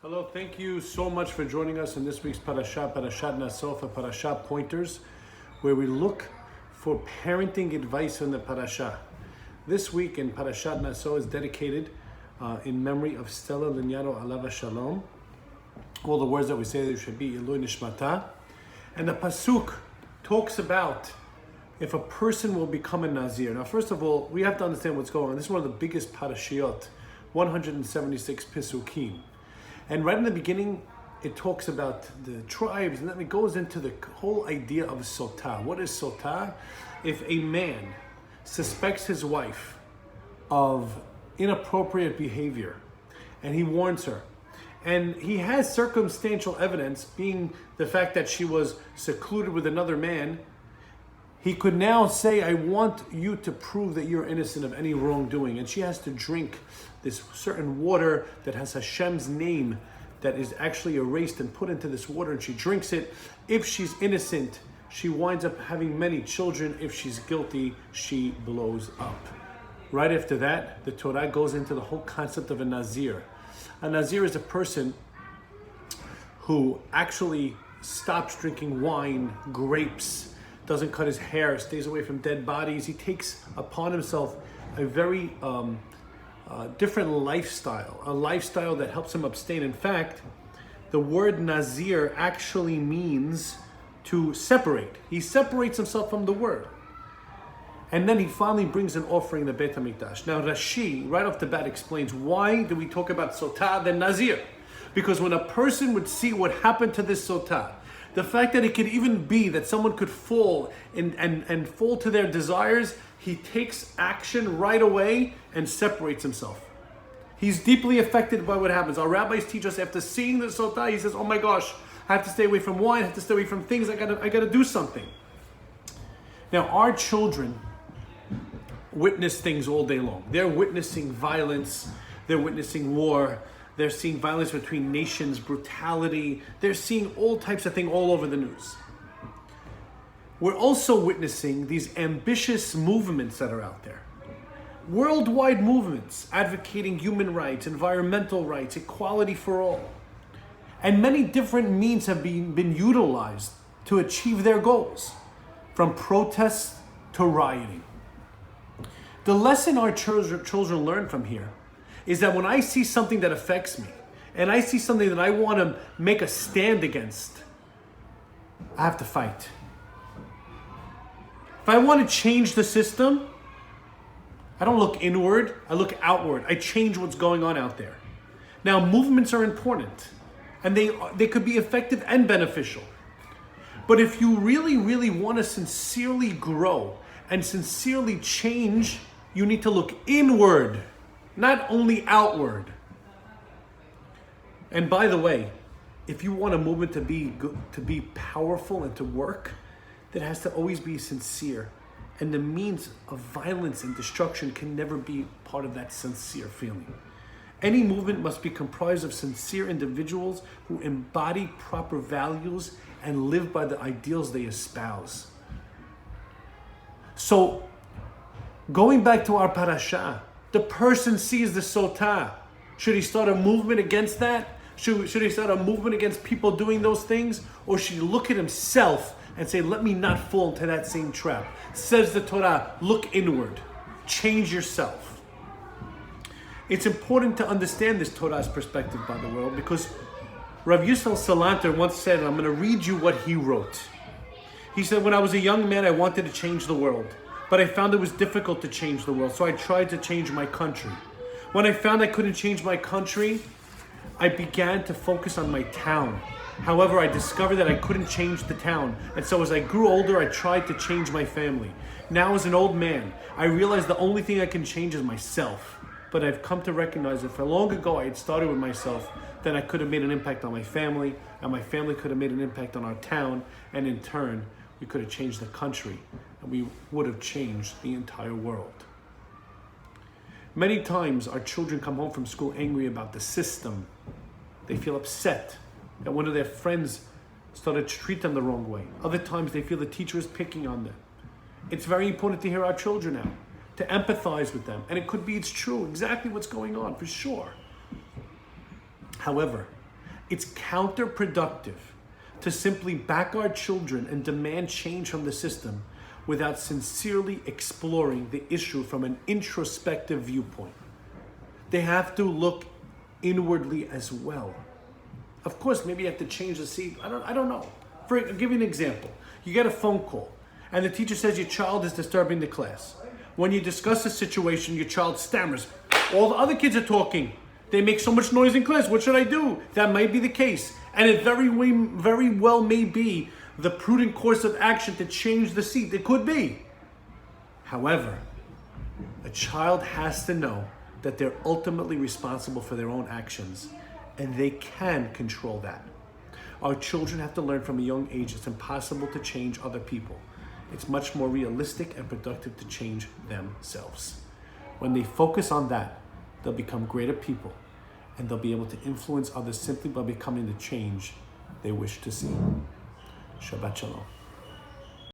Hello, thank you so much for joining us in this week's Parashat Naso for Parashat Pointers, where we look for parenting advice on the Parasha. This week in Parashat Naso is dedicated in memory of Stella Liniado Alava Shalom. All the words that we say there should be Eloi Nishmata. And the Pasuk talks about if a person will become a Nazir. Now, first of all, we have to understand what's going on. This is one of the biggest Parashiot, 176 Pisukim. And right in the beginning, it talks about the tribes, and then it goes into the whole idea of sotah. What is sotah? If a man suspects his wife of inappropriate behavior, and he warns her, and he has circumstantial evidence, being the fact that she was secluded with another man, he could now say, I want you to prove that you're innocent of any wrongdoing. And she has to drink this certain water that has Hashem's name that is actually erased and put into this water, and she drinks it. If she's innocent, she winds up having many children. If she's guilty, she blows up. Right after that, the Torah goes into the whole concept of a Nazir. A Nazir is a person who actually stops drinking wine, grapes, doesn't cut his hair, stays away from dead bodies. He takes upon himself a very different lifestyle, a lifestyle that helps him abstain. In fact, the word Nazir actually means to separate. He separates himself from the word. And then he finally brings an offering to Beit HaMikdash. Now Rashi, right off the bat, explains, why do we talk about Sotah then Nazir? Because when a person would see what happened to this Sotah, the fact that it could even be that someone could fall and fall to their desires, he takes action right away and separates himself. He's deeply affected by what happens. Our rabbis teach us after seeing the Sotah, he says, oh my gosh, I have to stay away from wine, I have to stay away from things, I gotta do something. Now our children witness things all day long. They're witnessing violence, they're witnessing war, they're seeing violence between nations, brutality. They're seeing all types of things all over the news. We're also witnessing these ambitious movements that are out there. Worldwide movements advocating human rights, environmental rights, equality for all. And many different means have been utilized to achieve their goals, from protests to rioting. The lesson our children learn from here is that when I see something that affects me, and I see something that I want to make a stand against, I have to fight. If I want to change the system, I don't look inward, I look outward. I change what's going on out there. Now, movements are important, and they could be effective and beneficial. But if you really, really want to sincerely grow and sincerely change, you need to look inward, not only outward. And by the way, if you want a movement to be powerful and to work, that has to always be sincere. And the means of violence and destruction can never be part of that sincere feeling. Any movement must be comprised of sincere individuals who embody proper values and live by the ideals they espouse. So, going back to our parasha, the person sees the sotah. Should he start a movement against that? Should he start a movement against people doing those things? Or should he look at himself and say, let me not fall into that same trap? Says the Torah, look inward. Change yourself. It's important to understand this Torah's perspective by the world, because Rav Yisrael Salanter once said, and I'm going to read you what he wrote. He said, when I was a young man, I wanted to change the world. But I found it was difficult to change the world, so I tried to change my country. When I found I couldn't change my country, I began to focus on my town. However, I discovered that I couldn't change the town, and so as I grew older, I tried to change my family. Now as an old man, I realized the only thing I can change is myself. But I've come to recognize that for long ago I had started with myself, then I could have made an impact on my family, and my family could have made an impact on our town, and in turn, we could have changed the country, and we would have changed the entire world. Many times our children come home from school angry about the system. They feel upset that one of their friends started to treat them the wrong way. Other times they feel the teacher is picking on them. It's very important to hear our children out, to empathize with them. And it could be it's true, exactly what's going on, for sure. However, It's counterproductive to simply back our children and demand change from the system without sincerely exploring the issue from an introspective viewpoint. They have to look inwardly as well. Of course, maybe you have to change the seat. I don't know. I'll give you an example. You get a phone call and the teacher says your child is disturbing the class. When you discuss the situation, your child stammers. All the other kids are talking. They make so much noise in class. What should I do? That might be the case. And it very well may be the prudent course of action to change the seat. It could be. However, a child has to know that they're ultimately responsible for their own actions, and they can control that. Our children have to learn from a young age it's impossible to change other people. It's much more realistic and productive to change themselves. When they focus on that, they'll become greater people, and they'll be able to influence others simply by becoming the change they wish to see. Shabbat Shalom.